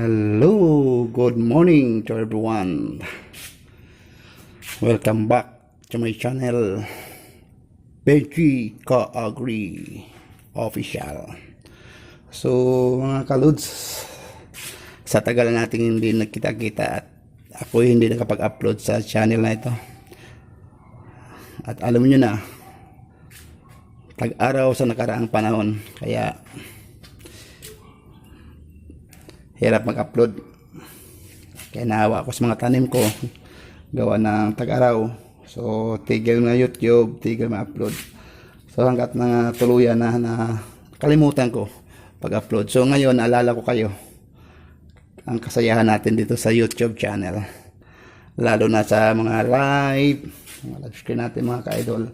Hello, good morning to everyone. Welcome back to my channel, Benji Ka-Agri Official. So mga kaluds, sa tagal natin hindi nagkita-kita at ako hindi nakapag-upload sa channel na ito. At alam nyo na, tag-araw sa nakaraang panahon, kaya hirap mag-upload. Kaya naawa ako sa mga tanim ko, gawa ng tag-araw. So tigil na YouTube, tigil ma-upload. So hanggat na tuluyan na kalimutan ko pag-upload. So ngayon alala ko kayo ang kasayahan natin dito sa YouTube channel, lalo na sa mga live screen natin mga ka-idol.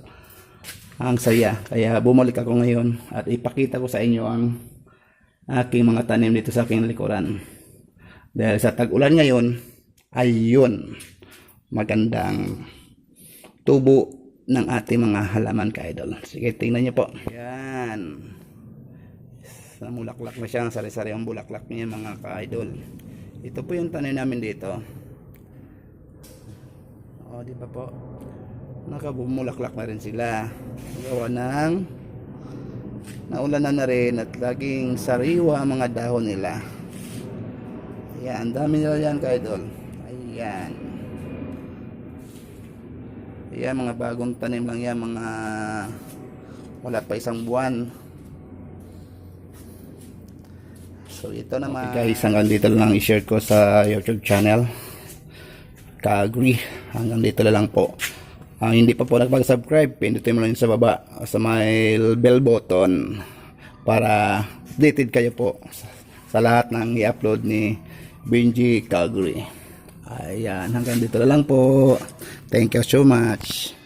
Ang saya, kaya bumalik ako ngayon at ipakita ko sa inyo ang aking mga tanim dito sa aking likuran. Dahil sa tag-ulan ngayon, ayun, magandang tubo ng ating mga halaman ka-idol. Sige, tingnan niyo po. Yan. Namulaklak na siya, sari-sari ang bulaklak niya mga ka-idol. Ito po yung tanim namin dito. O, di ba po? Nakabumulaklak na rin sila. Gawa ng naulanan na rin at laging sariwa ang mga dahon nila. Ayan, ang dami nila yan ka-idol. Ayan. Ayan, mga bagong tanim lang yan, mga wala pa isang buwan. So ito naman. Okay guys, hanggang dito lang i-share ko sa YouTube channel Ka-Agri. Hanggang dito lang po. Ang hindi pa po nagpag-subscribe, pindutin mo lang sa baba sa may bell button para updated kayo po sa lahat ng i-upload ni Benji Ka-Agri. Ayan, hanggang dito lang po. Thank you so much.